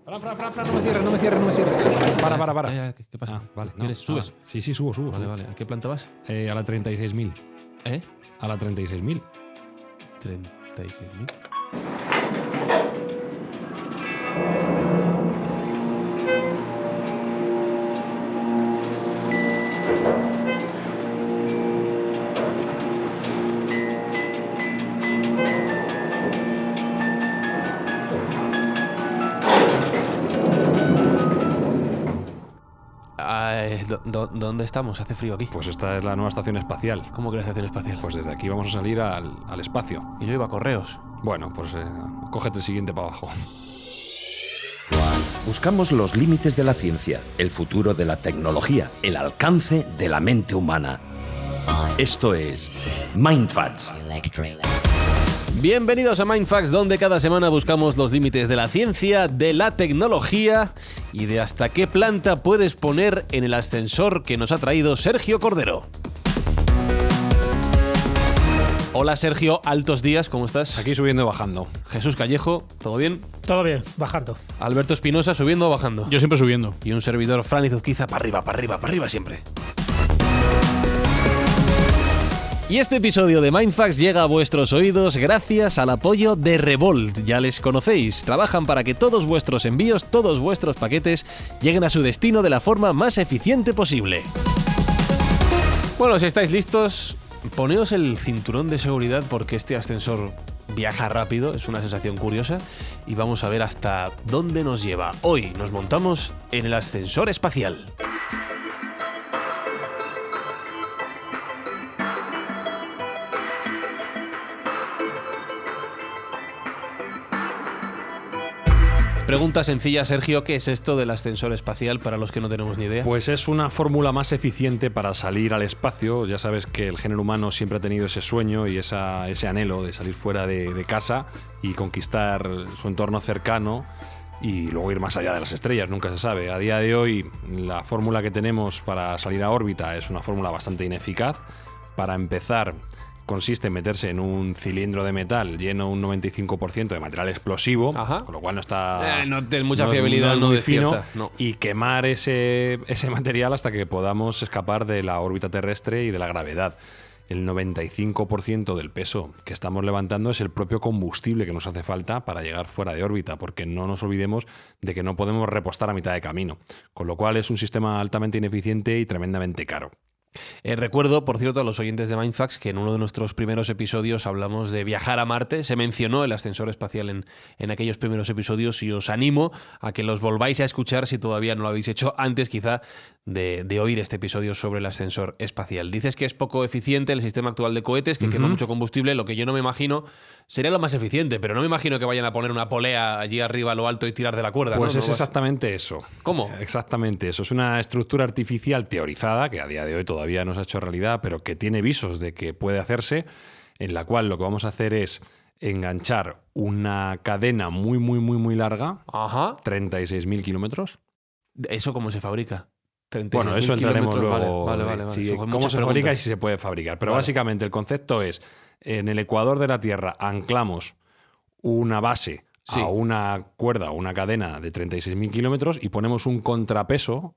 Fran, no me cierres. Para. ¿Qué pasa? Vale. ¿Vienes? ¿Subes? Sí, subo. Vale. ¿A qué planta vas? A la 36.000. ¿Eh? A la 36.000. 36.000. ¿Dónde estamos? Hace frío aquí. Pues esta es la nueva estación espacial. ¿Cómo que la estación espacial? Pues desde aquí vamos a salir al espacio. Y yo iba a correos. Bueno, pues cógete el siguiente para abajo. Buscamos los límites de la ciencia, el futuro de la tecnología, el alcance de la mente humana. Esto es Mindfacts. Bienvenidos a Mindfacts, donde cada semana buscamos los límites de la ciencia, de la tecnología y de hasta qué planta puedes poner en el ascensor que nos ha traído Sergio Cordero. Hola Sergio, altos días, ¿cómo estás? Aquí subiendo y bajando. Jesús Callejo, ¿todo bien? Todo bien, bajando. Alberto Espinosa, ¿subiendo o bajando? Yo siempre subiendo. Y un servidor, Fran Izuzquiza, para arriba siempre. Y este episodio de Mindfacts llega a vuestros oídos gracias al apoyo de Revolt. Ya les conocéis, trabajan para que todos vuestros envíos, todos vuestros paquetes lleguen a su destino de la forma más eficiente posible. Bueno, si estáis listos, poneos el cinturón de seguridad porque este ascensor viaja rápido, es una sensación curiosa y vamos a ver hasta dónde nos lleva. Hoy nos montamos en el ascensor espacial. Pregunta sencilla, Sergio, ¿qué es esto del ascensor espacial para los que no tenemos ni idea? Pues es una fórmula más eficiente para salir al espacio. Ya sabes que el género humano siempre ha tenido ese sueño y ese anhelo de salir fuera de casa y conquistar su entorno cercano y luego ir más allá de las estrellas, nunca se sabe. A día de hoy, la fórmula que tenemos para salir a órbita es una fórmula bastante ineficaz. Para empezar, consiste en meterse en un cilindro de metal lleno un 95% de material explosivo, Ajá. Con lo cual no está... no tiene mucha fiabilidad, no muy despierta, fino, no. y quemar ese material hasta que podamos escapar de la órbita terrestre y de la gravedad. El 95% del peso que estamos levantando es el propio combustible que nos hace falta para llegar fuera de órbita, porque no nos olvidemos de que no podemos repostar a mitad de camino, con lo cual es un sistema altamente ineficiente y tremendamente caro. Recuerdo, por cierto, a los oyentes de Mindfacts que en uno de nuestros primeros episodios hablamos de viajar a Marte. Se mencionó el ascensor espacial en aquellos primeros episodios y os animo a que los volváis a escuchar si todavía no lo habéis hecho antes quizá de oír este episodio sobre el ascensor espacial. Dices que es poco eficiente el sistema actual de cohetes, que quema mucho combustible. Lo que yo no me imagino sería lo más eficiente, pero no me imagino que vayan a poner una polea allí arriba a lo alto y tirar de la cuerda. Pues ¿no? es exactamente eso. ¿Cómo? Exactamente eso. Es una estructura artificial teorizada, que a día de hoy todavía no se ha hecho realidad, pero que tiene visos de que puede hacerse, en la cual lo que vamos a hacer es enganchar una cadena muy larga, Ajá. 36.000 kilómetros. ¿Eso cómo se fabrica? Bueno, eso entraremos luego. Vale. Sí, Son cómo muchas se fabrica preguntas. y si se puede fabricar. Pero Vale. básicamente el concepto es, en el ecuador de la Tierra anclamos una base a una cuerda o una cadena de 36.000 kilómetros y ponemos un contrapeso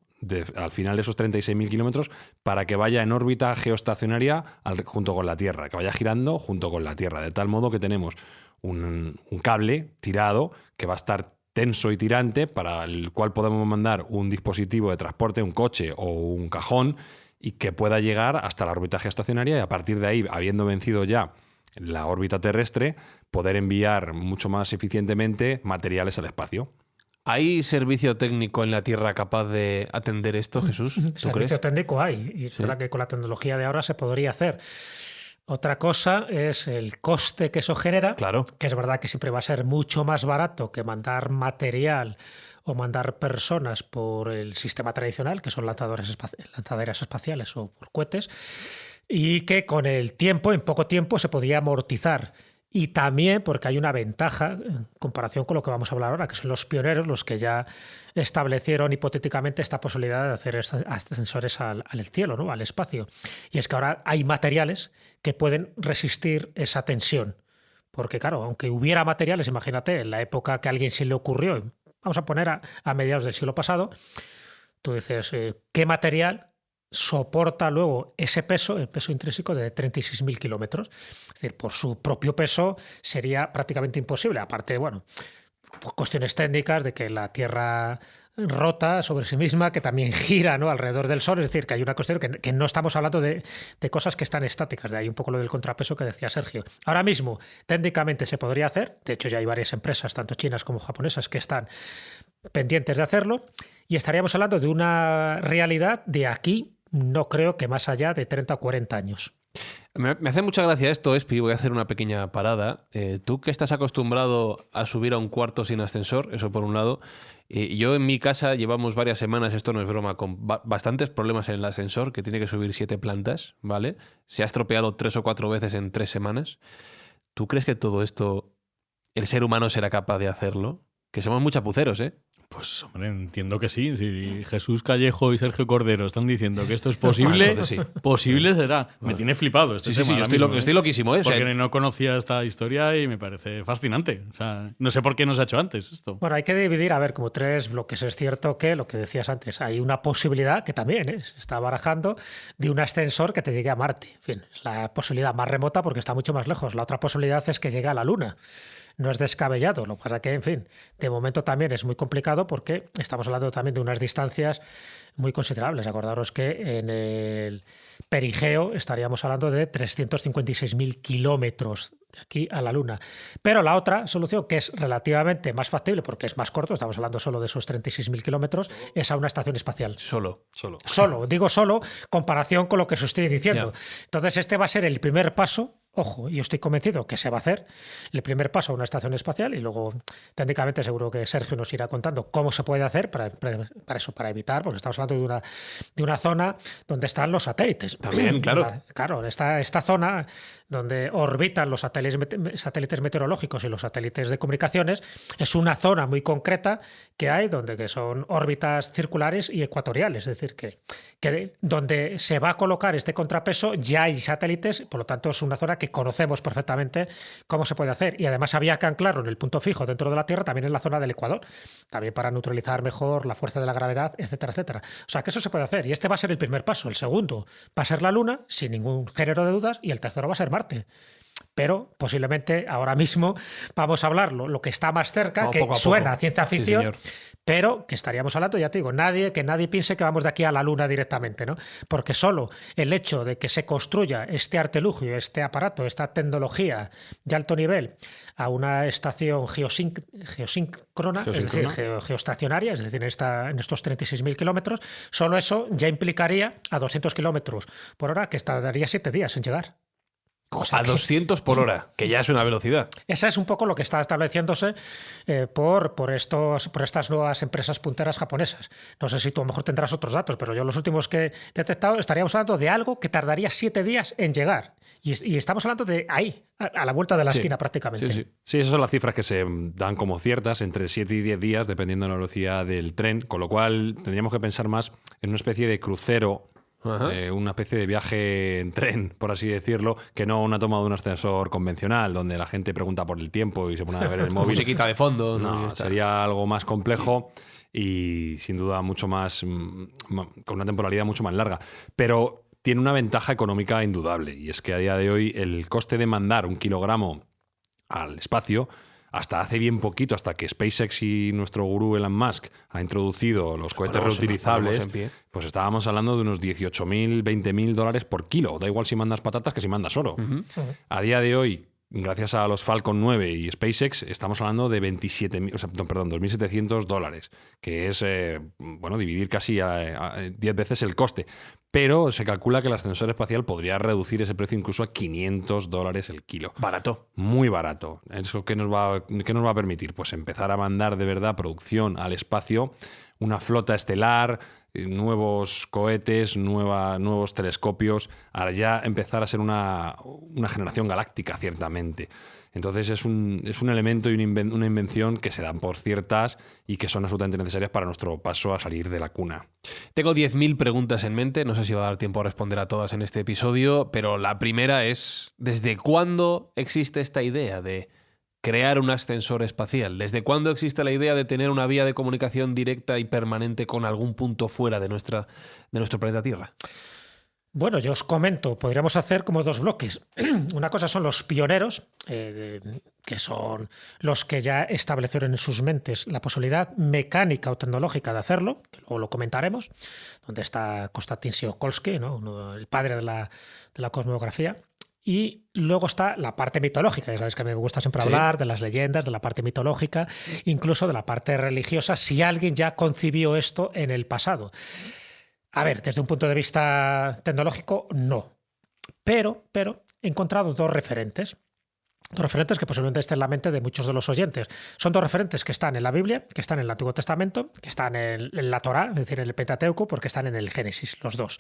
al final de esos 36.000 kilómetros para que vaya en órbita geoestacionaria junto con la Tierra, que vaya girando junto con la Tierra, de tal modo que tenemos un cable tirado que va a estar tenso y tirante, para el cual podemos mandar un dispositivo de transporte, un coche o un cajón, y que pueda llegar hasta la órbita geoestacionaria y a partir de ahí, habiendo vencido ya la órbita terrestre, poder enviar mucho más eficientemente materiales al espacio. ¿Hay servicio técnico en la Tierra capaz de atender esto, Jesús? ¿Tú Servicio crees? técnico hay, y es verdad que con la tecnología de ahora se podría hacer. Otra cosa es el coste que eso genera, Claro. que es verdad que siempre va a ser mucho más barato que mandar material o mandar personas por el sistema tradicional, que son lanzaderas espaciales o por cohetes, y que con el tiempo, en poco tiempo, se podría amortizar. Y también porque hay una ventaja en comparación con lo que vamos a hablar ahora, que son los pioneros los que ya establecieron hipotéticamente esta posibilidad de hacer ascensores al cielo, ¿no? Al espacio. Y es que ahora hay materiales que pueden resistir esa tensión. Porque claro, aunque hubiera materiales, imagínate, en la época que a alguien se le ocurrió, vamos a poner a mediados del siglo pasado, tú dices, ¿qué material soporta luego ese peso, el peso intrínseco de 36.000 kilómetros? Es decir, por su propio peso sería prácticamente imposible. Aparte, bueno, pues cuestiones técnicas de que la Tierra rota sobre sí misma, que también gira, ¿no?, alrededor del Sol. Es decir, que hay una cuestión que no estamos hablando de cosas que están estáticas. De ahí un poco lo del contrapeso que decía Sergio. Ahora mismo, técnicamente se podría hacer. De hecho, ya hay varias empresas, tanto chinas como japonesas, que están pendientes de hacerlo. Y estaríamos hablando de una realidad de aquí, no creo que más allá de 30 o 40 años. Me hace mucha gracia esto, Espi. Voy a hacer una pequeña parada. Tú que estás acostumbrado a subir a un cuarto sin ascensor, eso por un lado. Yo en mi casa llevamos varias semanas, esto no es broma, con bastantes problemas en el ascensor, que tiene que subir 7 plantas, ¿vale? Se ha estropeado 3 o 4 veces en 3 semanas. ¿Tú crees que todo esto el ser humano será capaz de hacerlo? Que somos muy chapuceros, ¿eh? Pues, hombre, entiendo que sí. Si Jesús Callejo y Sergio Cordero están diciendo que esto es posible, entonces sí. Posible será. Me tiene flipado este tema. Sí, yo estoy loquísimo, ¿eh? Porque no conocía esta historia y me parece fascinante. O sea, no sé por qué no se ha hecho antes esto. Bueno, hay que dividir, a ver, como 3 bloques. Es cierto que, lo que decías antes, hay una posibilidad que también se está barajando de un ascensor que te llegue a Marte. En fin, es la posibilidad más remota porque está mucho más lejos. La otra posibilidad es que llegue a la Luna. No es descabellado, lo que pasa que, en fin, de momento también es muy complicado porque estamos hablando también de unas distancias muy considerables. Acordaros que en el perigeo estaríamos hablando de 356.000 kilómetros de aquí a la Luna. Pero la otra solución, que es relativamente más factible porque es más corto, estamos hablando solo de esos 36.000 kilómetros, es a una estación espacial. Solo. Digo solo, comparación con lo que os estoy diciendo. Yeah. Entonces este va a ser el primer paso. Ojo, yo estoy convencido que se va a hacer el primer paso a una estación espacial y luego técnicamente seguro que Sergio nos irá contando cómo se puede hacer para evitar, porque estamos hablando de una zona donde están los satélites. También, claro. Claro, esta zona donde orbitan los satélites meteorológicos y los satélites de comunicaciones es una zona muy concreta que hay que son órbitas circulares y ecuatoriales, es decir, que donde se va a colocar este contrapeso ya hay satélites, por lo tanto es una zona que conocemos perfectamente cómo se puede hacer. Y además había que anclarlo en el punto fijo dentro de la Tierra, también en la zona del Ecuador, también para neutralizar mejor la fuerza de la gravedad, etcétera, etcétera. O sea que eso se puede hacer y este va a ser el primer paso. El segundo va a ser la Luna, sin ningún género de dudas, y el tercero va a ser Marte. Pero posiblemente ahora mismo vamos a hablarlo, lo que está más cerca, que suena a ciencia ficción, sí, pero que estaríamos hablando, ya te digo, que nadie piense que vamos de aquí a la Luna directamente, ¿no? Porque solo el hecho de que se construya este artilugio, este aparato, esta tecnología de alto nivel a una estación geosíncrona, es decir, geoestacionaria, es decir, en estos 36.000 kilómetros, solo eso ya implicaría a 200 kilómetros por hora que tardaría 7 días en llegar. O sea, a 200 por hora, que ya es una velocidad. Esa es un poco lo que está estableciéndose por estas nuevas empresas punteras japonesas. No sé si tú a lo mejor tendrás otros datos, pero yo los últimos que he detectado estaríamos hablando de algo que tardaría 7 días en llegar. Y estamos hablando de ahí, a la vuelta de la esquina prácticamente. Sí, esas son las cifras que se dan como ciertas, entre 7 y 10 días, dependiendo de la velocidad del tren, con lo cual tendríamos que pensar más en una especie de crucero, una especie de viaje en tren, por así decirlo, que no una toma de un ascensor convencional, donde la gente pregunta por el tiempo y se pone a ver el móvil. Musiquita de fondo. No, sería algo más complejo y sin duda mucho más, con una temporalidad mucho más larga. Pero tiene una ventaja económica indudable, y es que a día de hoy el coste de mandar 1 kilogramo al espacio, hasta hace bien poquito, hasta que SpaceX y nuestro gurú Elon Musk ha introducido los cohetes reutilizables, pues estábamos hablando de unos 18.000, 20.000 dólares por kilo. Da igual si mandas patatas que si mandas oro. A día de hoy, gracias a los Falcon 9 y SpaceX, estamos hablando de 2.700 dólares, que es dividir casi a 10 veces el coste. Pero se calcula que el ascensor espacial podría reducir ese precio incluso a 500 dólares el kilo. Barato. Muy barato. ¿Eso qué nos va a permitir? Pues empezar a mandar de verdad producción al espacio, una flota estelar, nuevos cohetes, nuevos telescopios, a ya empezar a ser una generación galáctica, ciertamente. Entonces es un elemento y una invención que se dan por ciertas y que son absolutamente necesarias para nuestro paso a salir de la cuna. Tengo 10.000 preguntas en mente, no sé si va a dar tiempo a responder a todas en este episodio, pero la primera es, ¿desde cuándo existe esta idea de crear un ascensor espacial? ¿Desde cuándo existe la idea de tener una vía de comunicación directa y permanente con algún punto fuera de nuestro planeta Tierra? Bueno, yo os comento, podríamos hacer como dos bloques. Una cosa son los pioneros, que son los que ya establecieron en sus mentes la posibilidad mecánica o tecnológica de hacerlo, que luego lo comentaremos, donde está Konstantin Tsiolkovsky, ¿no? El padre de la cosmografía. Y luego está la parte mitológica, ya sabéis que me gusta siempre hablar de las leyendas, de la parte mitológica, incluso de la parte religiosa, si alguien ya concibió esto en el pasado. A ver, desde un punto de vista tecnológico, no. Pero he encontrado dos referentes que posiblemente estén en la mente de muchos de los oyentes. Son dos referentes que están en la Biblia, que están en el Antiguo Testamento, que están en la Torá, es decir, en el Pentateuco, porque están en el Génesis, los dos.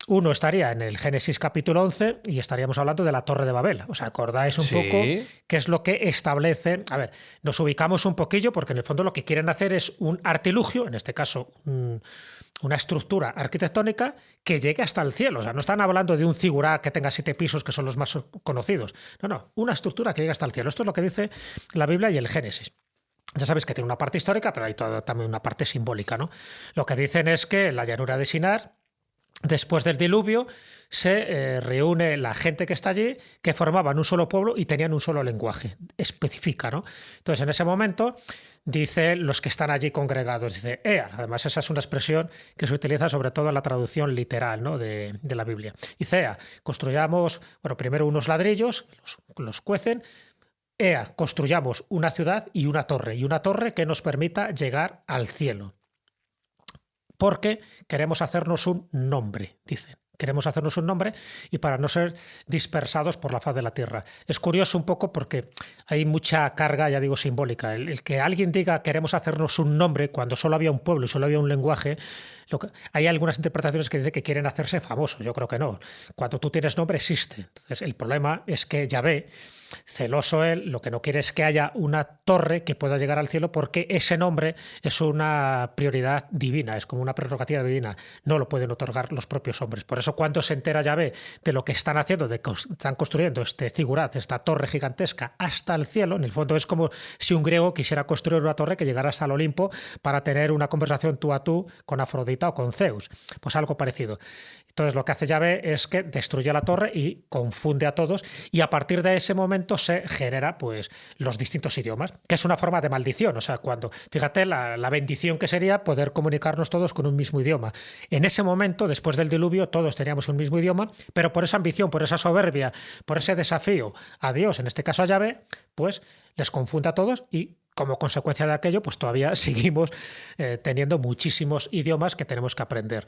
Uno estaría en el Génesis capítulo 11 y estaríamos hablando de la Torre de Babel. ¿Os acordáis un poco qué es lo que establece? A ver, nos ubicamos un poquillo porque en el fondo lo que quieren hacer es un artilugio, en este caso una estructura arquitectónica que llegue hasta el cielo. O sea, no están hablando de un zigurá que tenga 7 pisos, que son los más conocidos. No, una estructura que llegue hasta el cielo. Esto es lo que dice la Biblia y el Génesis. Ya sabes que tiene una parte histórica, pero hay también una parte simbólica, ¿no? Lo que dicen es que en la llanura de Sinar, después del diluvio, se reúne la gente que está allí, que formaban un solo pueblo y tenían un solo lenguaje. Especifica, ¿no? Entonces, en ese momento, dice los que están allí congregados, dice Ea. Además, esa es una expresión que se utiliza sobre todo en la traducción literal, ¿no? de la Biblia. Dice Ea, construyamos, primero unos ladrillos, los cuecen. Ea, construyamos una ciudad y una torre que nos permita llegar al cielo. Porque queremos hacernos un nombre, dicen. Queremos hacernos un nombre y para no ser dispersados por la faz de la tierra. Es curioso un poco porque hay mucha carga, ya digo, simbólica. El que alguien diga queremos hacernos un nombre cuando solo había un pueblo y solo había un lenguaje, hay algunas interpretaciones que dicen que quieren hacerse famosos. Yo creo que no. Cuando tú tienes nombre existe. Entonces el problema es que Yahvé, celoso él, lo que no quiere es que haya una torre que pueda llegar al cielo porque ese nombre es una prioridad divina, es como una prerrogativa divina. No lo pueden otorgar los propios hombres. Por eso cuando se entera Yahvé de lo que están haciendo, de que están construyendo este zigurat, esta torre gigantesca hasta el cielo, en el fondo es como si un griego quisiera construir una torre que llegara hasta el Olimpo para tener una conversación tú a tú con Afrodita o con Zeus. Pues algo parecido. Entonces lo que hace Yahvé es que destruye la torre y confunde a todos y a partir de ese momento se genera pues los distintos idiomas, que es una forma de maldición. O sea, cuando, fíjate la bendición que sería poder comunicarnos todos con un mismo idioma. En ese momento, después del diluvio, todos teníamos un mismo idioma, pero por esa ambición, por esa soberbia, por ese desafío a Dios, en este caso a Yahvé, pues les confunde a todos y como consecuencia de aquello, pues todavía seguimos teniendo muchísimos idiomas que tenemos que aprender.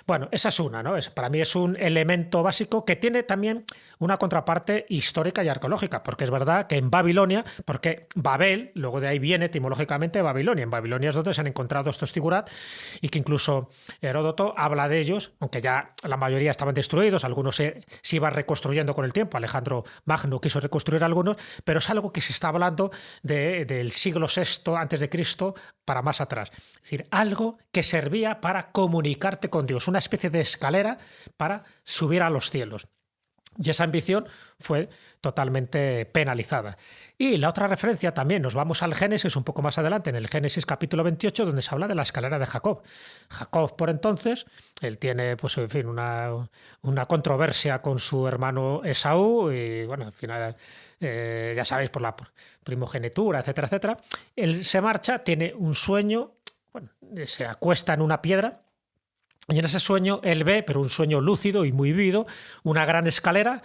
Bueno, esa es una, ¿no? Para mí es un elemento básico que tiene también una contraparte histórica y arqueológica, porque es verdad que en Babilonia, porque Babel, luego de ahí viene etimológicamente Babilonia. En Babilonia es donde se han encontrado estos zigurat y que incluso Heródoto habla de ellos, aunque ya la mayoría estaban destruidos, algunos se iban reconstruyendo con el tiempo. Alejandro Magno quiso reconstruir algunos, pero es algo que se está hablando del siglo VI antes de Cristo para más atrás. Es decir, algo que servía para comunicarte con Dios, una especie de escalera para subir a los cielos. Y esa ambición fue totalmente penalizada. Y la otra referencia también, nos vamos al Génesis un poco más adelante, en el Génesis capítulo 28, donde se habla de la escalera de Jacob. Jacob, por entonces, él tiene, pues en fin, una controversia con su hermano Esaú y, bueno, al final, ya sabéis, por la primogenitura, etcétera, etcétera. Él se marcha, tiene un sueño, bueno, se acuesta en una piedra. Y en ese sueño él ve, pero un sueño lúcido y muy vivido, una gran escalera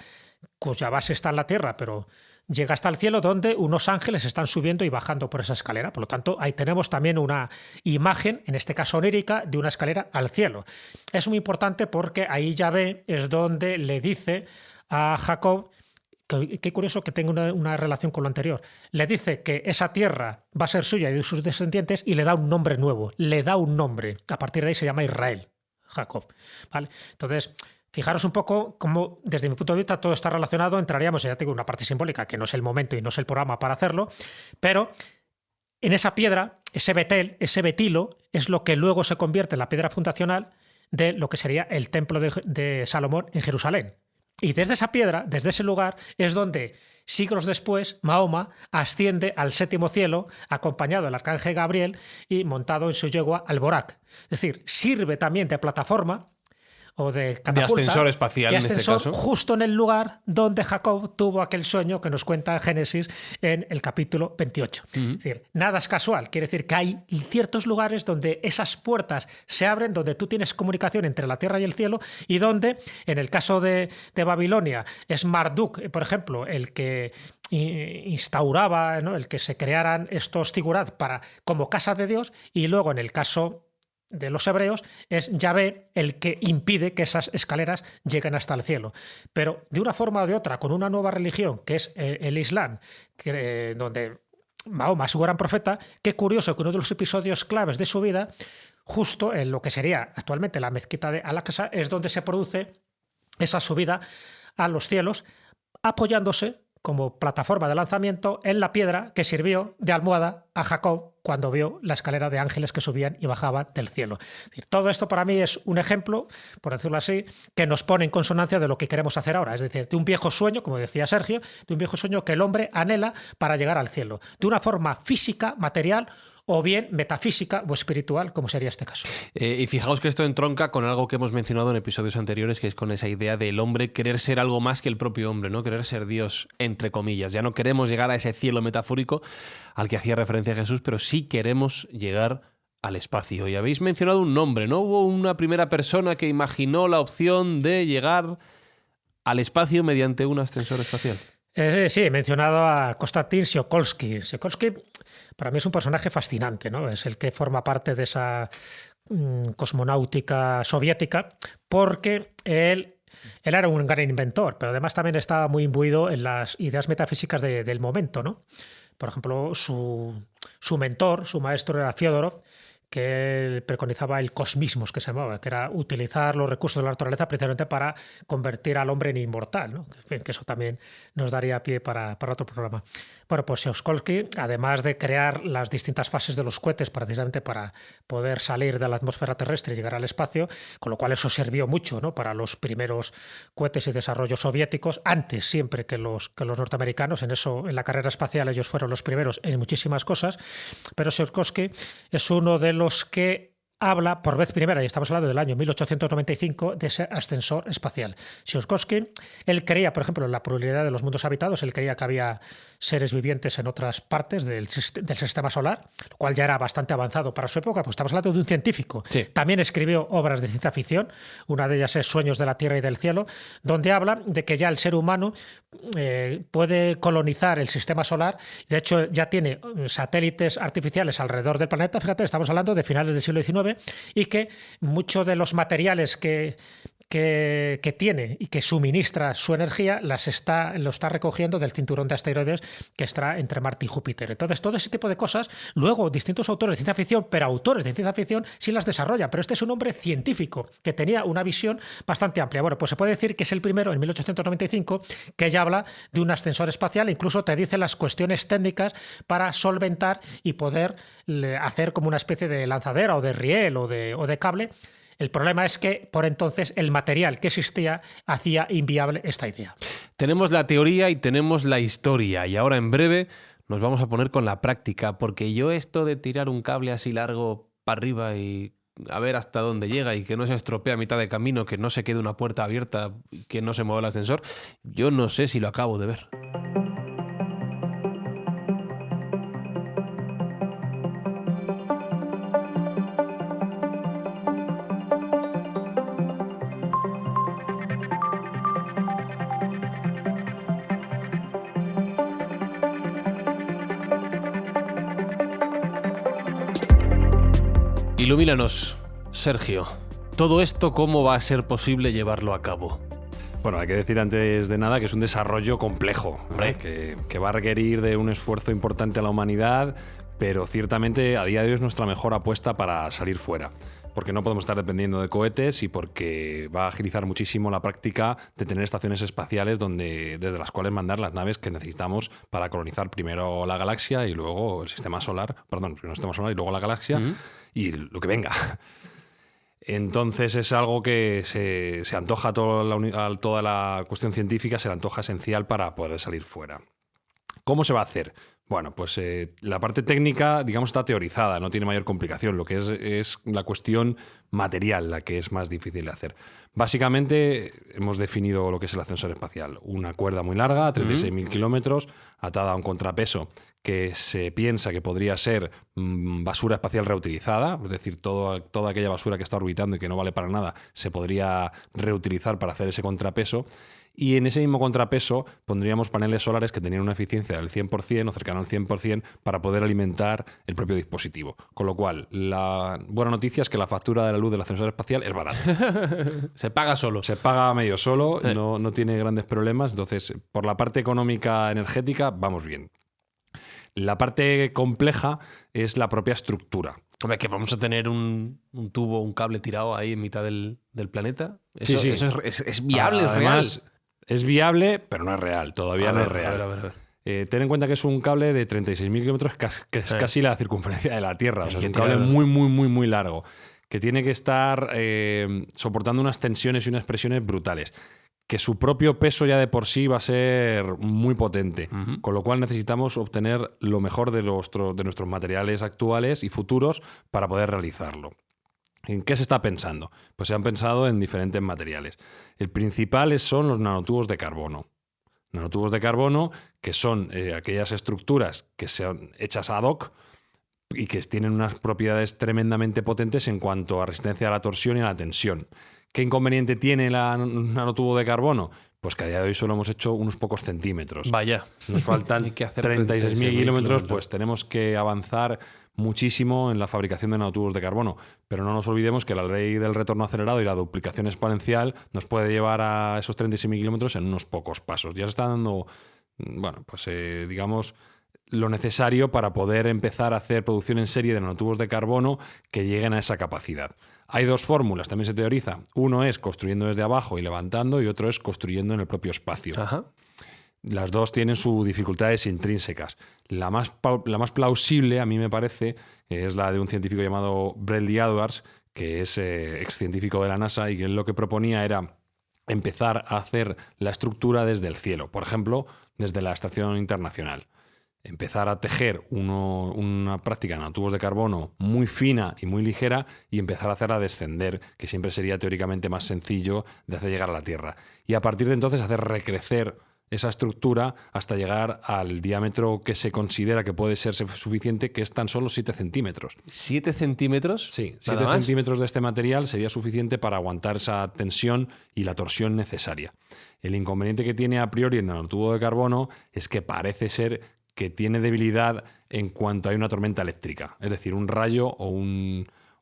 cuya base está en la tierra, pero llega hasta el cielo donde unos ángeles están subiendo y bajando por esa escalera. Por lo tanto, ahí tenemos también una imagen, en este caso onírica, de una escalera al cielo. Es muy importante porque ahí Yahvé es donde le dice a Jacob, qué curioso que tenga una relación con lo anterior, le dice que esa tierra va a ser suya y de sus descendientes y le da un nombre nuevo, le da un nombre. A partir de ahí se llama Israel. Jacob. ¿Vale? Entonces, fijaros un poco cómo, desde mi punto de vista, todo está relacionado. Entraríamos, ya tengo una parte simbólica, que no es el momento y no es el programa para hacerlo, pero en esa piedra, ese betel, ese betilo, es lo que luego se convierte en la piedra fundacional de lo que sería el templo de Salomón en Jerusalén. Y desde esa piedra, desde ese lugar, es donde siglos después Mahoma asciende al 7º cielo, acompañado del arcángel Gabriel y montado en su yegua al Borak. Es decir, sirve también de plataforma o de catapulta, de ascensor espacial, de en este ascensor, caso. justo en el lugar donde Jacob tuvo aquel sueño que nos cuenta Génesis en el capítulo 28. Es decir, nada es casual. Quiere decir que hay ciertos lugares donde esas puertas se abren, donde tú tienes comunicación entre la tierra y el cielo, y donde, en el caso de Babilonia, es Marduk, por ejemplo, el que instauraba, ¿no?, el que se crearan estos zigurat como casa de Dios, y luego en el caso de los hebreos es Yahvé el que impide que esas escaleras lleguen hasta el cielo. Pero de una forma o de otra, con una nueva religión que es el Islam, donde Mahoma es su gran profeta, qué curioso que uno de los episodios claves de su vida, justo en lo que sería actualmente la mezquita de Al-Aqsa, es donde se produce esa subida a los cielos, apoyándose como plataforma de lanzamiento en la piedra que sirvió de almohada a Jacob cuando vio la escalera de ángeles que subían y bajaban del cielo. Es decir, todo esto para mí es un ejemplo, por decirlo así, que nos pone en consonancia de lo que queremos hacer ahora. Es decir, de un viejo sueño, como decía Sergio, de un viejo sueño que el hombre anhela para llegar al cielo, de una forma física, material, o bien metafísica o espiritual, como sería este caso. Y fijaos que esto entronca con algo que hemos mencionado en episodios anteriores, que es con esa idea del hombre querer ser algo más que el propio hombre, ¿no? Querer ser Dios, entre comillas. Ya no queremos llegar a ese cielo metafórico al que hacía referencia Jesús, pero sí queremos llegar al espacio. Y habéis mencionado un nombre, ¿no? Hubo una primera persona que imaginó la opción de llegar al espacio mediante un ascensor espacial. Sí, he mencionado a Konstantin Tsiolkovsky. Tsiolkovsky para mí es un personaje fascinante, ¿no? Es el que forma parte de esa cosmonáutica soviética, porque él era un gran inventor, pero además también estaba muy imbuido en las ideas metafísicas del momento, ¿no? Por ejemplo, su mentor, su maestro era Fyodorov, que él preconizaba el cosmismos, que se llamaba, que era utilizar los recursos de la naturaleza precisamente para convertir al hombre en inmortal, ¿no? En fin, que eso también nos daría pie para otro programa. Bueno, pues Tsiolkovsky, además de crear las distintas fases de los cohetes precisamente para poder salir de la atmósfera terrestre y llegar al espacio, con lo cual eso sirvió mucho, ¿no?, para los primeros cohetes y desarrollos soviéticos, antes siempre que los norteamericanos. En la carrera espacial ellos fueron los primeros en muchísimas cosas, pero Tsiolkovsky es uno de los que habla por vez primera, y estamos hablando del año 1895, de ese ascensor espacial. Tsiolkovsky, él creía, por ejemplo, en la probabilidad de los mundos habitados, él creía que había seres vivientes en otras partes del sistema solar, lo cual ya era bastante avanzado para su época, pues estamos hablando de un científico. Sí. También escribió obras de ciencia ficción, una de ellas es Sueños de la Tierra y del Cielo, donde habla de que ya el ser humano puede colonizar el sistema solar. De hecho, ya tiene satélites artificiales alrededor del planeta. Fíjate, estamos hablando de finales del siglo XIX, y que muchos de los materiales que tiene y que suministra su energía lo está recogiendo del cinturón de asteroides que está entre Marte y Júpiter. Entonces, todo ese tipo de cosas, luego distintos autores de ciencia ficción, pero autores de ciencia ficción sí las desarrollan. Pero este es un hombre científico que tenía una visión bastante amplia. Bueno, pues se puede decir que es el primero, en 1895, que ya habla de un ascensor espacial e incluso te dice las cuestiones técnicas para solventar y poder hacer como una especie de lanzadera o de riel o de cable. El problema es que por entonces el material que existía hacía inviable esta idea. Tenemos la teoría y tenemos la historia, y ahora en breve nos vamos a poner con la práctica, porque yo esto de tirar un cable así largo para arriba y a ver hasta dónde llega y que no se estropee a mitad de camino, que no se quede una puerta abierta, que no se mueva el ascensor, yo no sé si lo acabo de ver. Ilumínanos, Sergio. ¿Todo esto cómo va a ser posible llevarlo a cabo? Bueno, hay que decir antes de nada que es un desarrollo complejo, ¿no? que va a requerir de un esfuerzo importante a la humanidad, pero ciertamente a día de hoy es nuestra mejor apuesta para salir fuera. Porque no podemos estar dependiendo de cohetes y porque va a agilizar muchísimo la práctica de tener estaciones espaciales desde las cuales mandar las naves que necesitamos para colonizar primero la galaxia y luego el sistema solar, primero el sistema solar y luego la galaxia y lo que venga. Entonces es algo que se antoja a toda la cuestión científica, se le antoja esencial para poder salir fuera. ¿Cómo se va a hacer? Bueno, pues la parte técnica, digamos, está teorizada, no tiene mayor complicación. Lo que es la cuestión material la que es más difícil de hacer. Básicamente hemos definido lo que es el ascensor espacial. Una cuerda muy larga, 36.000 kilómetros, atada a un contrapeso que se piensa que podría ser basura espacial reutilizada, es decir, toda aquella basura que está orbitando y que no vale para nada se podría reutilizar para hacer ese contrapeso. Y en ese mismo contrapeso pondríamos paneles solares que tenían una eficiencia del 100% o cercano al 100% para poder alimentar el propio dispositivo. Con lo cual, la buena noticia es que la factura de la luz del ascensor espacial es barata. Se paga solo. Se paga medio solo, no tiene grandes problemas. Entonces, por la parte económica energética, vamos bien. La parte compleja es la propia estructura. Hombre, que vamos a tener un tubo, un cable tirado ahí en mitad del planeta. Eso, Sí. eso es viable, Además, es real. es viable, pero no es real. Todavía no es real. A ver. Ten en cuenta que es un cable de 36.000 kilómetros, que es casi la circunferencia de la Tierra. O sea, es un cable muy largo, que tiene que estar soportando unas tensiones y unas presiones brutales. Que su propio peso ya de por sí va a ser muy potente, con lo cual necesitamos obtener lo mejor de nuestros materiales actuales y futuros para poder realizarlo. ¿En qué se está pensando? Pues se han pensado en diferentes materiales. El principal son los nanotubos de carbono. Nanotubos de carbono, que son aquellas estructuras que son hechas ad hoc y que tienen unas propiedades tremendamente potentes en cuanto a resistencia a la torsión y a la tensión. ¿Qué inconveniente tiene el nanotubo de carbono? Pues que a día de hoy solo hemos hecho unos pocos centímetros. Vaya. Nos faltan Hay que hacer 36.000 kilómetros, pues tenemos que avanzar muchísimo en la fabricación de nanotubos de carbono. Pero no nos olvidemos que la ley del retorno acelerado y la duplicación exponencial nos puede llevar a esos 36.000 kilómetros en unos pocos pasos. Ya se está dando, bueno, pues digamos, lo necesario para poder empezar a hacer producción en serie de nanotubos de carbono que lleguen a esa capacidad. Hay dos fórmulas, también se teoriza. Uno es construyendo desde abajo y levantando, y otro es construyendo en el propio espacio. Ajá. Las dos tienen sus dificultades intrínsecas. La más plausible, a mí me parece, es la de un científico llamado Bradley Edwards, que es excientífico de la NASA, y que él lo que proponía era empezar a hacer la estructura desde el cielo, por ejemplo, desde la Estación Internacional. Empezar a tejer una práctica de nanotubos de carbono muy fina y muy ligera y empezar a hacerla descender, que siempre sería teóricamente más sencillo de hacer llegar a la Tierra. Y a partir de entonces hacer recrecer esa estructura hasta llegar al diámetro que se considera que puede ser suficiente, que es tan solo 7 centímetros. ¿7 centímetros? Sí, 7 centímetros de este material sería suficiente para aguantar esa tensión y la torsión necesaria. El inconveniente que tiene a priori el nanotubo de carbono es que parece ser que tiene debilidad en cuanto hay una tormenta eléctrica. Es decir, un rayo o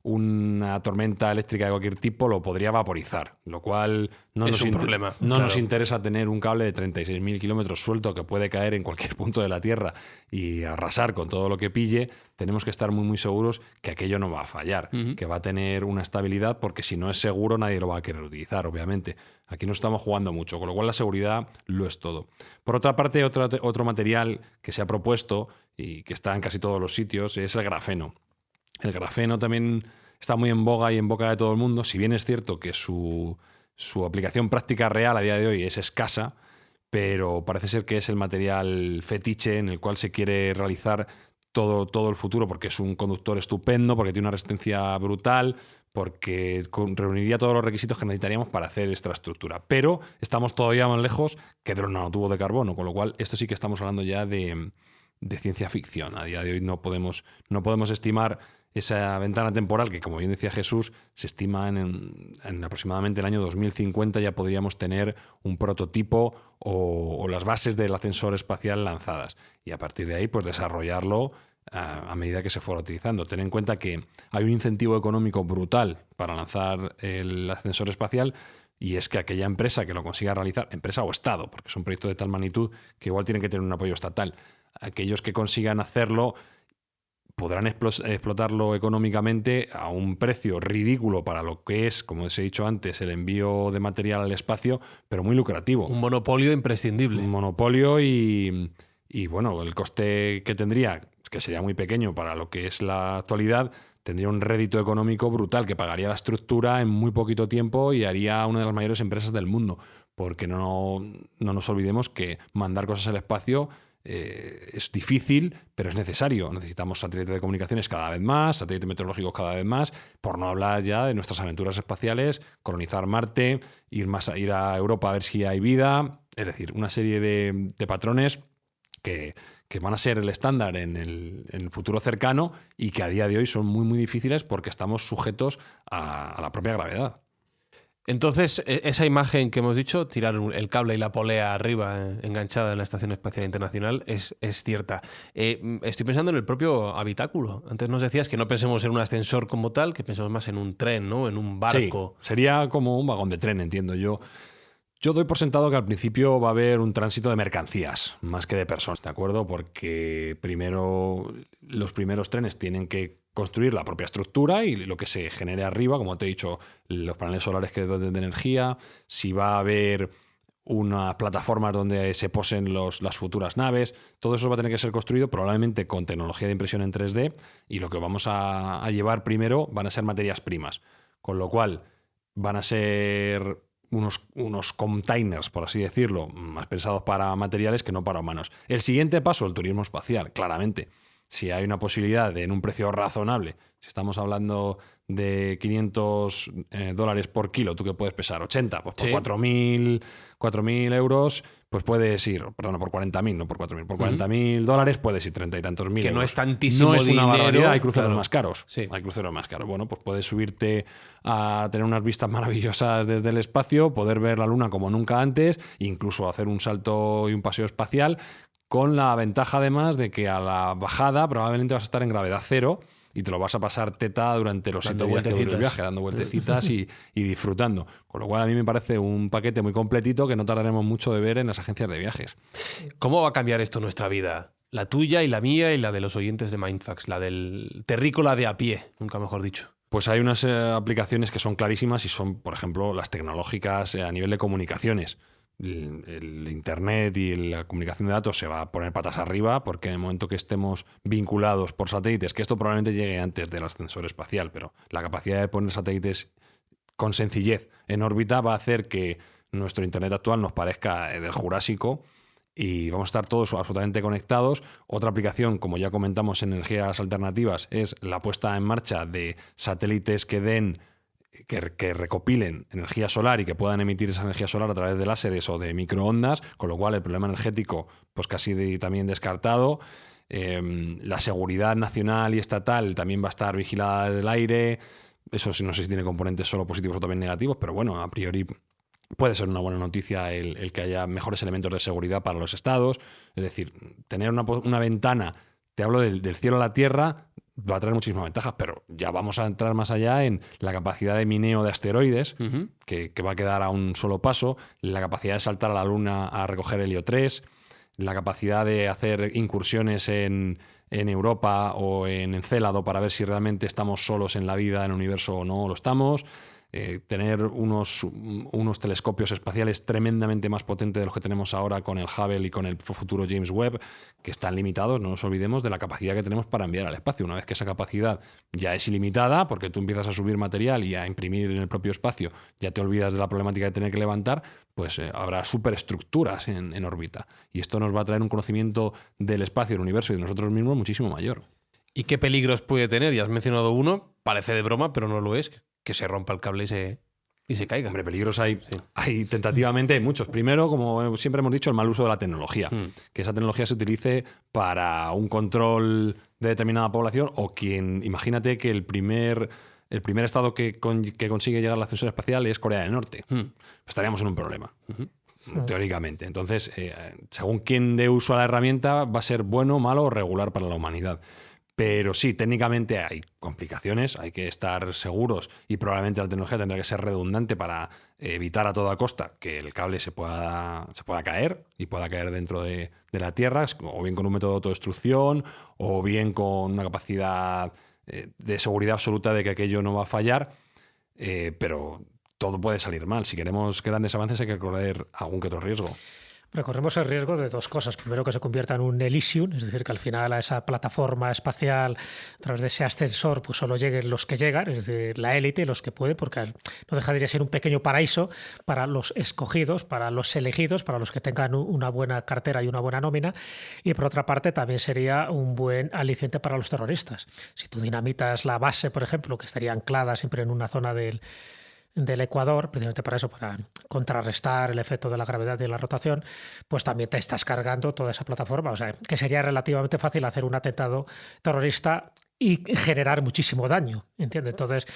una tormenta eléctrica de cualquier tipo lo podría vaporizar, lo cual es un problema. Nos interesa tener un cable de 36.000 kilómetros suelto que puede caer en cualquier punto de la Tierra y arrasar con todo lo que pille. Tenemos que estar muy seguros que aquello no va a fallar, que va a tener una estabilidad, porque si no es seguro nadie lo va a querer utilizar, obviamente. Aquí no estamos jugando mucho, con lo cual la seguridad lo es todo. Por otra parte, otro material que se ha propuesto y que está en casi todos los sitios es el grafeno. El grafeno también está muy en boga y en boca de todo el mundo, si bien es cierto que su aplicación práctica real a día de hoy es escasa, pero parece ser que es el material fetiche en el cual se quiere realizar todo el futuro, porque es un conductor estupendo, porque tiene una resistencia brutal, porque reuniría todos los requisitos que necesitaríamos para hacer esta estructura. Pero estamos todavía más lejos que de los nanotubos de carbono, con lo cual esto sí que estamos hablando ya de ciencia ficción. A día de hoy no podemos estimar esa ventana temporal que, como bien decía Jesús, se estima en aproximadamente el año 2050 ya podríamos tener un prototipo o las bases del ascensor espacial lanzadas. Y a partir de ahí, pues desarrollarlo a medida que se fuera utilizando. Ten en cuenta que hay un incentivo económico brutal para lanzar el ascensor espacial, y es que aquella empresa que lo consiga realizar, empresa o Estado, porque son proyectos de tal magnitud que igual tienen que tener un apoyo estatal, aquellos que consigan hacerlo podrán explotarlo económicamente a un precio ridículo para lo que es, como os he dicho antes, el envío de material al espacio, pero muy lucrativo. Un monopolio imprescindible. Un monopolio y bueno, el coste que tendría, que sería muy pequeño para lo que es la actualidad, tendría un rédito económico brutal que pagaría la estructura en muy poquito tiempo y haría una de las mayores empresas del mundo. Porque no nos olvidemos que mandar cosas al espacio es difícil, pero es necesario. Necesitamos satélites de comunicaciones cada vez más, satélites meteorológicos cada vez más, por no hablar ya de nuestras aventuras espaciales, colonizar Marte, ir a Europa a ver si hay vida. Es decir, una serie de patrones que van a ser el estándar en el futuro cercano y que a día de hoy son muy, muy difíciles porque estamos sujetos a la propia gravedad. Entonces, esa imagen que hemos dicho, tirar el cable y la polea arriba enganchada en la Estación Espacial Internacional, es cierta. Estoy pensando en el propio habitáculo. Antes nos decías que no pensemos en un ascensor como tal, que pensemos más en un tren, ¿no? En un barco. Sí, sería como un vagón de tren, entiendo yo. Yo doy por sentado que al principio va a haber un tránsito de mercancías, más que de personas, ¿de acuerdo? Porque primero los primeros trenes tienen que construir la propia estructura y lo que se genere arriba, como te he dicho, los paneles solares que den de energía, si va a haber unas plataformas donde se posen las futuras naves, todo eso va a tener que ser construido probablemente con tecnología de impresión en 3D y lo que vamos a llevar primero van a ser materias primas, con lo cual van a ser unos containers, por así decirlo, más pensados para materiales que no para humanos. El siguiente paso, el turismo espacial, claramente. Si hay una posibilidad de, en un precio razonable, si estamos hablando de $500 por kilo, tú que puedes pesar 80, pues por Sí. 4.000 euros, pues puedes ir, perdona, por 40.000, no por 4.000, por $40.000 puedes ir 30 y tantos mil Que no euros. es tantísimo No es una dinero, barbaridad, hay cruceros claro. más caros. Sí. Hay cruceros más caros. Bueno, pues puedes subirte a tener unas vistas maravillosas desde el espacio, poder ver la Luna como nunca antes, incluso hacer un salto y un paseo espacial, con la ventaja además de que a la bajada probablemente vas a estar en gravedad cero y te lo vas a pasar teta durante los 7 Dando días que dure el vueltecitas. viaje, dando vueltecitas y disfrutando. Con lo cual a mí me parece un paquete muy completito que no tardaremos mucho de ver en las agencias de viajes. ¿Cómo va a cambiar esto nuestra vida? La tuya y la mía y la de los oyentes de Mindfax, la del terrícola de a pie, nunca mejor dicho. Pues hay unas aplicaciones que son clarísimas y son, por ejemplo, las tecnológicas a nivel de comunicaciones. El Internet y la comunicación de datos se va a poner patas arriba porque en el momento que estemos vinculados por satélites, que esto probablemente llegue antes del ascensor espacial, pero la capacidad de poner satélites con sencillez en órbita va a hacer que nuestro Internet actual nos parezca del Jurásico y vamos a estar todos absolutamente conectados. Otra aplicación, como ya comentamos en energías alternativas, es la puesta en marcha de satélites que recopilen energía solar y que puedan emitir esa energía solar a través de láseres o de microondas, con lo cual el problema energético pues casi también descartado. La seguridad nacional y estatal también va a estar vigilada desde el aire. Eso sí, no sé si tiene componentes solo positivos o también negativos, pero bueno, a priori puede ser una buena noticia el que haya mejores elementos de seguridad para los estados. Es decir, tener una ventana, te hablo del cielo a la tierra, va a traer muchísimas ventajas, pero ya vamos a entrar más allá en la capacidad de mineo de asteroides, que va a quedar a un solo paso, la capacidad de saltar a la Luna a recoger helio 3, la capacidad de hacer incursiones en Europa o en Encélado para ver si realmente estamos solos en la vida, en el universo o no lo estamos. Tener unos telescopios espaciales tremendamente más potentes de los que tenemos ahora con el Hubble y con el futuro James Webb, que están limitados, no nos olvidemos de la capacidad que tenemos para enviar al espacio. Una vez que esa capacidad ya es ilimitada, porque tú empiezas a subir material y a imprimir en el propio espacio, ya te olvidas de la problemática de tener que levantar, pues habrá superestructuras en órbita. Y esto nos va a traer un conocimiento del espacio, del universo y de nosotros mismos muchísimo mayor. ¿Y qué peligros puede tener? Ya has mencionado uno, parece de broma, pero no lo es, que se rompa el cable y se caiga. Hombre, peligros hay tentativamente hay muchos. Primero, como siempre hemos dicho, el mal uso de la tecnología. Que esa tecnología se utilice para un control de determinada población o imagínate que el primer estado que consigue llegar al ascensor espacial es Corea del Norte. Estaríamos en un problema. Teóricamente. Entonces, según quién dé uso a la herramienta, va a ser bueno, malo o regular para la humanidad. Pero sí, técnicamente hay complicaciones, hay que estar seguros y probablemente la tecnología tendrá que ser redundante para evitar a toda costa que el cable se pueda caer y pueda caer dentro de la Tierra, o bien con un método de autodestrucción o bien con una capacidad de seguridad absoluta de que aquello no va a fallar, pero todo puede salir mal. Si queremos grandes avances hay que correr algún que otro riesgo. Corremos el riesgo de dos cosas. Primero, que se convierta en un Elysium, es decir, que al final a esa plataforma espacial, a través de ese ascensor, pues solo lleguen los que llegan, es decir, la élite, los que pueden, porque no dejaría de ser un pequeño paraíso para los escogidos, para los elegidos, para los que tengan una buena cartera y una buena nómina. Y por otra parte, también sería un buen aliciente para los terroristas. Si tú dinamitas la base, por ejemplo, que estaría anclada siempre en una zona del Ecuador, precisamente para eso, para contrarrestar el efecto de la gravedad y la rotación, pues también te estás cargando toda esa plataforma. O sea, que sería relativamente fácil hacer un atentado terrorista y generar muchísimo daño, ¿entiendes? Entonces,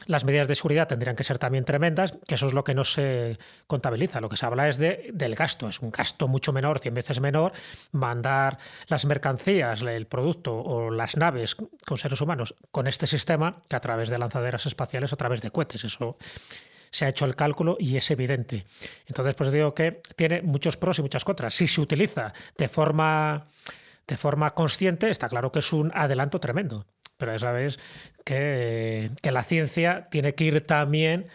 las medidas de seguridad tendrían que ser también tremendas, que eso es lo que no se contabiliza. Lo que se habla es del gasto. Es un gasto mucho menor, 100 veces menor, mandar las mercancías, el producto o las naves con seres humanos con este sistema que a través de lanzaderas espaciales o a través de cohetes. Eso se ha hecho el cálculo y es evidente. Entonces, pues digo que tiene muchos pros y muchas contras. Si se utiliza de forma consciente, está claro que es un adelanto tremendo. Pero ya sabes que la ciencia tiene que ir también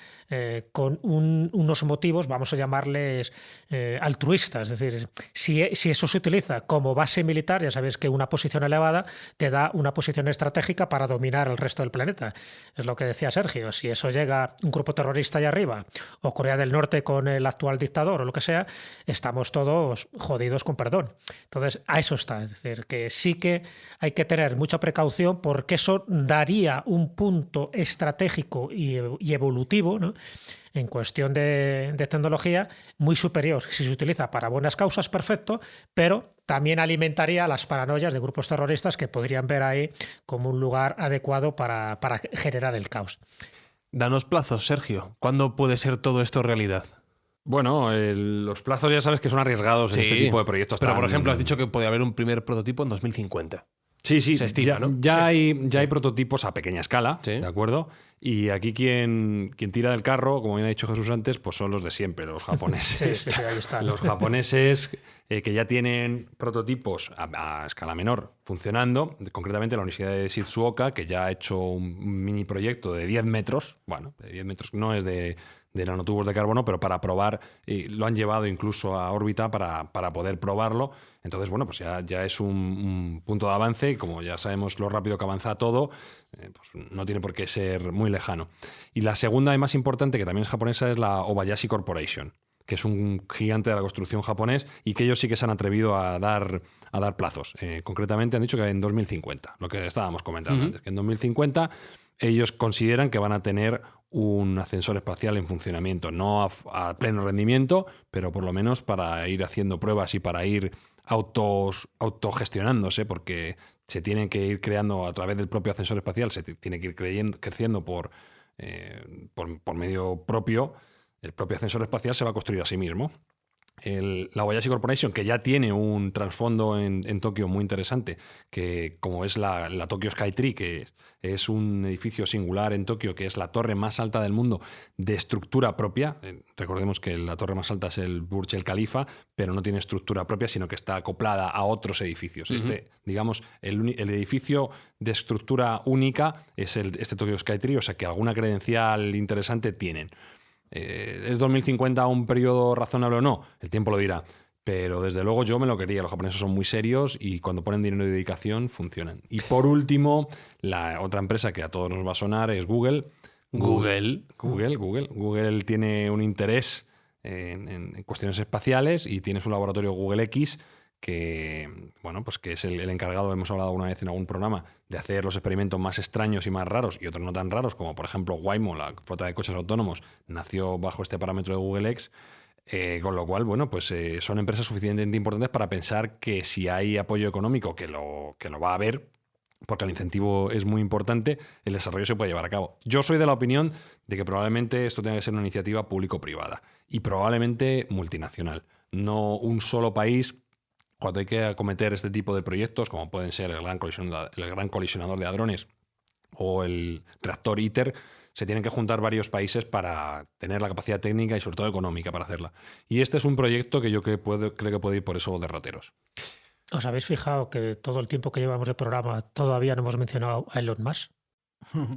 con unos motivos, vamos a llamarles altruistas. Es decir, si eso se utiliza como base militar, ya sabes que una posición elevada te da una posición estratégica para dominar el resto del planeta. Es lo que decía Sergio. Si eso llega un grupo terrorista allá arriba, o Corea del Norte con el actual dictador o lo que sea, estamos todos jodidos, con perdón. Entonces, a eso está. Es decir, que sí que hay que tener mucha precaución, porque eso daría un punto estratégico y evolutivo, ¿no?, en cuestión de tecnología muy superior. Si se utiliza para buenas causas, perfecto, pero también alimentaría las paranoias de grupos terroristas que podrían ver ahí como un lugar adecuado para generar el caos. Danos plazos, Sergio. ¿Cuándo puede ser todo esto realidad? Bueno, los plazos ya sabes que son arriesgados en este tipo de proyectos. Pero, por ejemplo, has dicho que podría haber un primer prototipo en 2050. Sí, se estima, ¿no? Ya hay prototipos a pequeña escala, sí, ¿de acuerdo? Y aquí quien tira del carro, como bien ha dicho Jesús antes, pues son los de siempre, los japoneses. Sí, ahí están. Los japoneses que ya tienen prototipos a escala menor funcionando, concretamente la Universidad de Shizuoka, que ya ha hecho un mini proyecto de 10 metros, bueno, de 10 metros no es de nanotubos de carbono, pero para probar, lo han llevado incluso a órbita para poder probarlo. Entonces, bueno, pues ya es un punto de avance, y como ya sabemos lo rápido que avanza todo, pues no tiene por qué ser muy lejano. Y la segunda y más importante, que también es japonesa, es la Obayashi Corporation, que es un gigante de la construcción japonés, y que ellos sí que se han atrevido a dar plazos. Concretamente han dicho que en 2050, lo que estábamos comentando antes, que en 2050 ellos consideran que van a tener un ascensor espacial en funcionamiento, no a pleno rendimiento, pero por lo menos para ir haciendo pruebas y para ir autogestionándose, porque se tienen que ir creando a través del propio ascensor espacial, se tiene que ir creciendo por medio propio. El propio ascensor espacial se va a construir a sí mismo. La Obayashi Corporation, que ya tiene un trasfondo en Tokio muy interesante, que como es la Tokyo Skytree, que es un edificio singular en Tokio, que es la torre más alta del mundo de estructura propia. Recordemos que la torre más alta es el Burj Al Khalifa, pero no tiene estructura propia, sino que está acoplada a otros edificios. Digamos, el edificio de estructura única es este Tokyo Skytree, o sea que alguna credencial interesante tienen. ¿Es 2050 un periodo razonable o no? El tiempo lo dirá. Pero desde luego yo me lo quería. Los japoneses son muy serios y cuando ponen dinero y dedicación funcionan. Y por último, la otra empresa que a todos nos va a sonar es Google. Google tiene un interés en cuestiones espaciales y tiene su laboratorio Google X, que, bueno, pues que es el encargado, hemos hablado alguna vez en algún programa, de hacer los experimentos más extraños y más raros y otros no tan raros, como por ejemplo Waymo, la flota de coches autónomos, nació bajo este parámetro de Google X. Con lo cual, bueno, pues son empresas suficientemente importantes para pensar que si hay apoyo económico, que lo va a haber, porque el incentivo es muy importante, el desarrollo se puede llevar a cabo. Yo soy de la opinión de que probablemente esto tenga que ser una iniciativa público-privada y probablemente multinacional, no un solo país. Cuando hay que acometer este tipo de proyectos, como pueden ser el gran colisionador de hadrones o el reactor ITER, se tienen que juntar varios países para tener la capacidad técnica y sobre todo económica para hacerla. Y este es un proyecto que yo creo que puede ir por esos derroteros. ¿Os habéis fijado que todo el tiempo que llevamos de programa todavía no hemos mencionado a Elon Musk?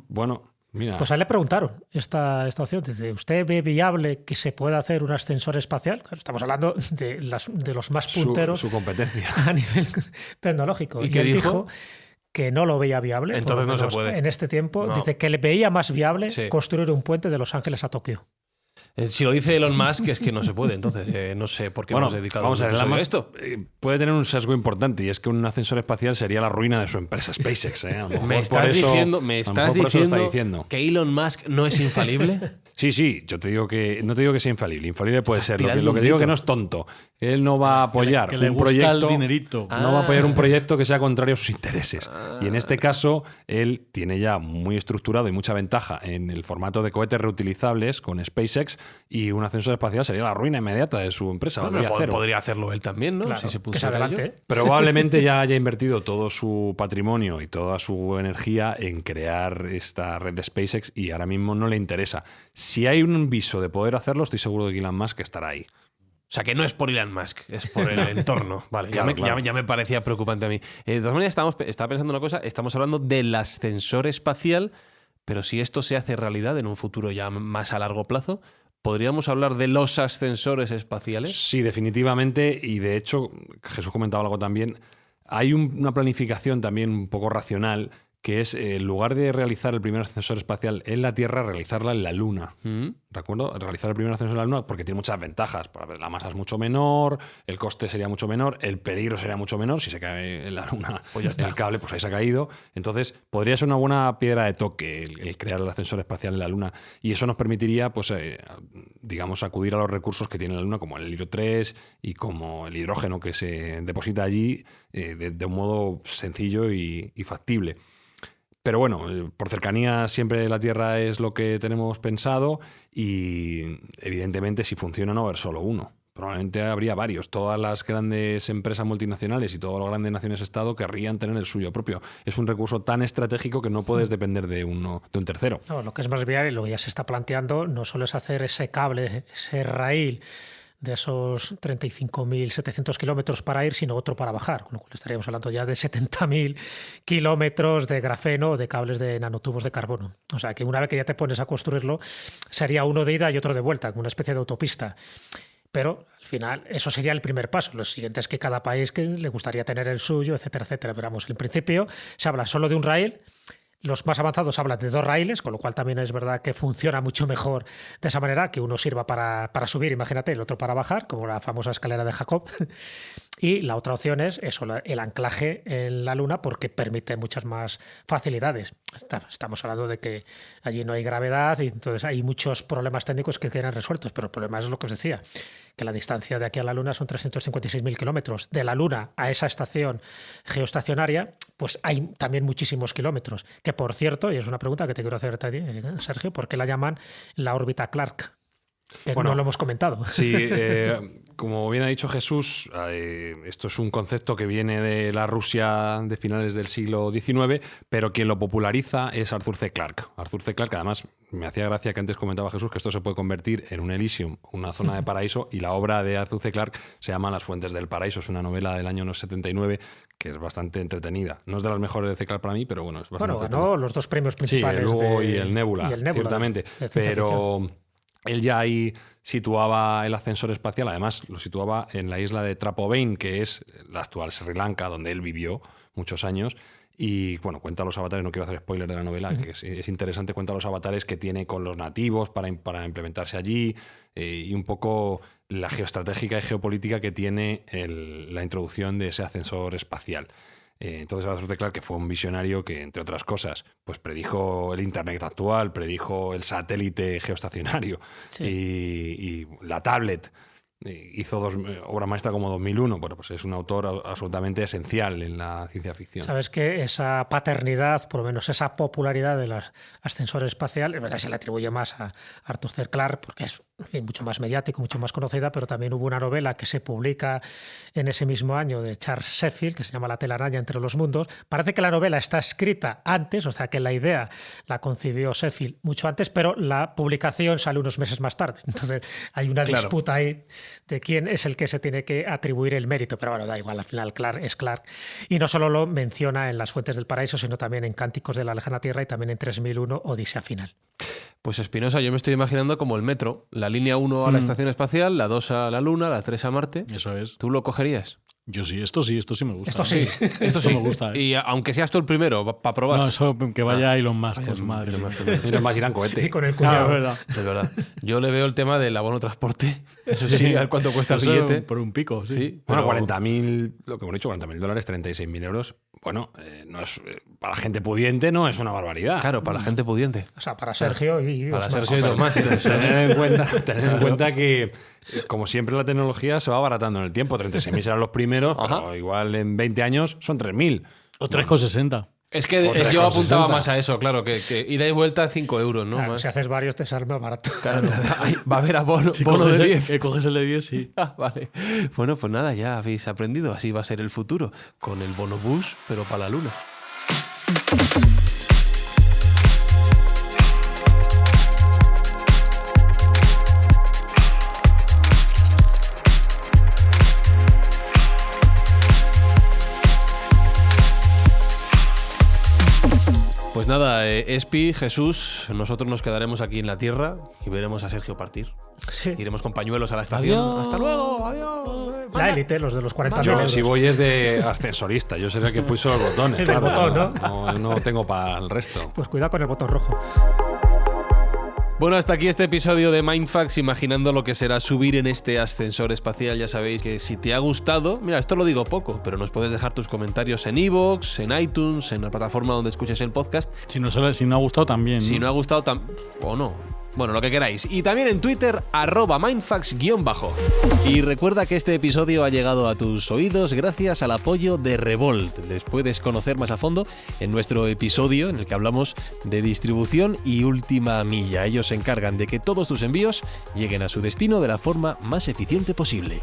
Bueno, Mira, Pues a él le preguntaron esta opción. Dice, ¿usted ve viable que se pueda hacer un ascensor espacial? Claro, estamos hablando de los más punteros su competencia. a nivel tecnológico. ¿Y Y qué él dijo? dijo que no lo veía viable. Entonces por lo no se menos puede. En este tiempo, No. dice que le veía más viable Sí. construir un puente de Los Ángeles a Tokio. Si lo dice Elon Musk es que no se puede, entonces no sé por qué Bueno, hemos dedicado vamos a ver, un episodio Elon a Musk, esto. puede tener un sesgo importante y es que un ascensor espacial sería la ruina de su empresa SpaceX. A lo mejor ¿Me por estás eso- diciendo, a lo mejor por eso lo está diciendo. que Elon Musk no es infalible? Sí, yo te digo que no te digo que sea infalible. Infalible puede ser. Lo que tirando un digo que mito. no es tonto. Él no va a apoyar que le un gusta el proyecto. dinerito. No va a apoyar un proyecto que sea contrario a sus intereses. Y en este caso, él tiene ya muy estructurado y mucha ventaja en el formato de cohetes reutilizables con SpaceX, y un ascensor espacial sería la ruina inmediata de su empresa. Bueno, valdría cero. podría hacerlo él también, ¿no? Claro, si se que se pusiera adelante. ello. ¿eh? Probablemente ya haya invertido todo su patrimonio y toda su energía en crear esta red de SpaceX y ahora mismo no le interesa. Si hay un viso de poder hacerlo, estoy seguro de que Elon Musk estará ahí. O sea, que no es por Elon Musk, es por el entorno. Vale, Claro, claro. ya me parecía preocupante a mí. De todas maneras, estaba pensando una cosa, estamos hablando del ascensor espacial, pero si esto se hace realidad en un futuro ya más a largo plazo, ¿podríamos hablar de los ascensores espaciales? Sí, definitivamente. Y de hecho, Jesús comentaba algo también. Hay una planificación también un poco racional, que es, en lugar de realizar el primer ascensor espacial en la Tierra, realizarla en la Luna. ¿De acuerdo? Realizar el primer ascensor en la Luna porque tiene muchas ventajas. La masa es mucho menor, el coste sería mucho menor, el peligro sería mucho menor. Si se cae en la Luna Pues ya está. el cable, pues ahí se ha caído. Entonces, podría ser una buena piedra de toque el crear el ascensor espacial en la Luna. Y eso nos permitiría, pues, digamos, acudir a los recursos que tiene la Luna, como el helio 3 y como el hidrógeno que se deposita allí, de un modo sencillo y factible. Pero bueno, por cercanía siempre la Tierra es lo que tenemos pensado y evidentemente si funciona no va a haber solo uno. Probablemente habría varios. Todas las grandes empresas multinacionales y todas las grandes naciones-estado querrían tener el suyo propio. Es un recurso tan estratégico que no puedes depender de un tercero. No, lo que es más viable y lo que ya se está planteando no solo es hacer ese cable, ese raíl de esos 35.700 kilómetros para ir, sino otro para bajar, con lo cual estaríamos hablando ya de 70.000 kilómetros de grafeno o de cables de nanotubos de carbono. O sea que una vez que ya te pones a construirlo, sería uno de ida y otro de vuelta, como una especie de autopista. Pero al final eso sería el primer paso. Lo siguiente es que cada país que le gustaría tener el suyo, etcétera, etcétera. Pero vamos, en principio se habla solo de un raíl. Los más avanzados hablan de 2 raíles, con lo cual también es verdad que funciona mucho mejor de esa manera, que uno sirva para subir, imagínate, el otro para bajar, como la famosa escalera de Jacob. Y la otra opción es eso, el anclaje en la Luna, porque permite muchas más facilidades. Estamos hablando de que allí no hay gravedad y entonces hay muchos problemas técnicos que quedan resueltos, pero el problema es lo que os decía, que la distancia de aquí a la Luna son 356.000 kilómetros. De la Luna a esa estación geoestacionaria, pues hay también muchísimos kilómetros. Que por cierto, y es una pregunta que te quiero hacer, Sergio, ¿por qué la llaman la órbita Clark? Que Bueno, no lo hemos comentado. Sí, como bien ha dicho Jesús, esto es un concepto que viene de la Rusia de finales del siglo XIX, pero quien lo populariza es Arthur C. Clarke. Arthur C. Clarke, además, me hacía gracia que antes comentaba Jesús que esto se puede convertir en un Elysium, una zona de paraíso, y la obra de Arthur C. Clarke se llama Las Fuentes del Paraíso. Es una novela del año 79 que es bastante entretenida. No es de las mejores de C. Clarke para mí, pero bueno, es bastante Bueno, entretenida. ganó los 2 premios Sí, principales. el Hugo de- y el Nebula, ciertamente. de ciencia Pero ficción. él ya ahí situaba el ascensor espacial, además lo situaba en la isla de Trapovain, que es la actual Sri Lanka, donde él vivió muchos años. Y bueno, cuenta los avatares, no quiero hacer spoiler de la novela, que es interesante, cuenta los avatares que tiene con los nativos para implementarse allí, y un poco la geoestratégica y geopolítica que tiene la introducción de ese ascensor espacial. Entonces Arthur C. Clarke, que fue un visionario que, entre otras cosas, pues predijo el Internet actual, predijo el satélite geoestacionario y la tablet. Hizo obra maestra como 2001. Bueno, pues es un autor absolutamente esencial en la ciencia ficción. Sabes que esa paternidad, por lo menos esa popularidad del ascensor espacial, es verdad, se le atribuye más a Arthur C. Clarke porque es, en fin, mucho más mediático, mucho más conocida, pero también hubo una novela que se publica en ese mismo año de Charles Sheffield, que se llama La telaraña entre los mundos. Parece que la novela está escrita antes, o sea que la idea la concibió Sheffield mucho antes, pero la publicación sale unos meses más tarde. Entonces hay una disputa ahí de quién es el que se tiene que atribuir el mérito, pero bueno, da igual, al final Clark es Clark. Y no solo lo menciona en Las Fuentes del Paraíso, sino también en Cánticos de la Lejana Tierra y también en 3001, Odisea Final. Pues Espinosa, yo me estoy imaginando como el metro, la línea 1 a la estación espacial, la 2 a la Luna, la 3 a Marte. Eso es. ¿Tú lo cogerías? Yo sí, esto sí me gusta. Esto sí. Esto sí me gusta. Y aunque seas tú el primero, para probar. No, eso que vaya Elon Musk con su madre. Y nos va a girar cohete. Y con el Claro, cuñado. es verdad. Es verdad. Yo le veo el tema del abono transporte. Eso sí, a ver cuánto cuesta el Eso billete. Por un pico, sí. Sí, Bueno, pero- 40.000, lo que hemos dicho, $40.000, 36.000 euros. Bueno, no es, para la gente pudiente no es una barbaridad. Claro, para la gente pudiente. O sea, para Sergio y Para dos más. Sergio y dos más. Tener en cuenta que, como siempre, la tecnología se va abaratando en el tiempo. 36.000 serán los primeros, Ajá. pero igual en 20 años son 3.000. O 3,60. Es que Otra yo con apuntaba 60. más a eso, claro, que ida y vuelta 5 euros, ¿no? Claro, Más. si haces varios te sale más barato. Claro, ay, va a haber abono, Si bono coges, de 10. coges el de 10, sí. Ah, vale. Bueno, pues nada, ya habéis aprendido. Así va a ser el futuro. Con el bonobús, pero para la luna. Pues nada, Espi, Jesús, nosotros nos quedaremos aquí en la Tierra y veremos a Sergio partir. Sí. Iremos con pañuelos a la estación. Adiós. ¡Hasta luego! ¡Adiós! La élite, los de los 40.000 Yo, euros. si voy, es de ascensorista. Yo seré el que puso los botones. El del botón, ¿no? No tengo para el resto. Pues cuidado con el botón rojo. Bueno, hasta aquí este episodio de Mindfax, imaginando lo que será subir en este ascensor espacial. Ya sabéis que si te ha gustado, mira, esto lo digo poco, pero nos puedes dejar tus comentarios en iVoox, en iTunes, en la plataforma donde escuches el podcast. Si no ha gustado, también. Si no ha gustado, o no. Bueno, lo que queráis. Y también en Twitter, @Mindfax_. Y recuerda que este episodio ha llegado a tus oídos gracias al apoyo de Revolt. Les puedes conocer más a fondo en nuestro episodio en el que hablamos de distribución y última milla. Ellos se encargan de que todos tus envíos lleguen a su destino de la forma más eficiente posible.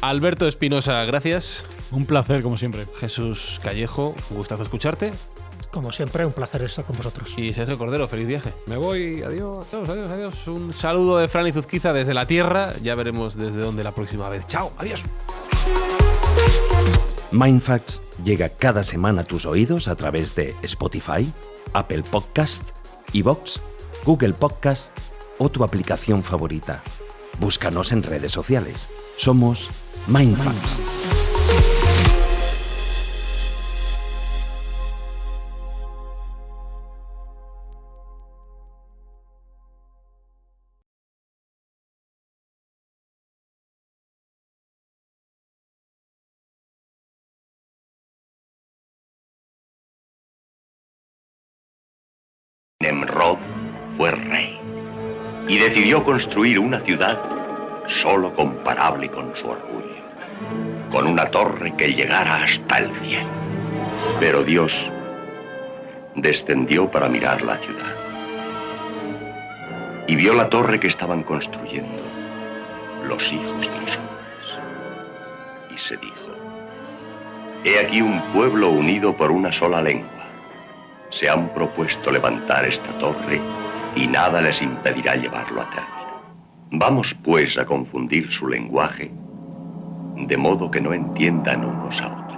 Alberto Espinosa, gracias. Un placer, como siempre. Jesús Callejo, un gustazo escucharte. Como siempre, un placer estar con vosotros. Y Sergio Cordero, feliz viaje. Me voy. Adiós. Adiós. Un saludo de Fran y Zuzquiza desde la Tierra. Ya veremos desde dónde la próxima vez. Chao, adiós. Mindfacts llega cada semana a tus oídos a través de Spotify, Apple Podcast, iVoox, Google Podcast o tu aplicación favorita. Búscanos en redes sociales. Somos Mindfacts. Nemrod fue rey y decidió construir una ciudad solo comparable con su orgullo, con una torre que llegara hasta el cielo. Pero Dios descendió para mirar la ciudad y vio la torre que estaban construyendo los hijos de los hombres. Y se dijo: he aquí un pueblo unido por una sola lengua. Se han propuesto levantar esta torre y nada les impedirá llevarlo a término. Vamos pues a confundir su lenguaje, de modo que no entiendan unos a otros.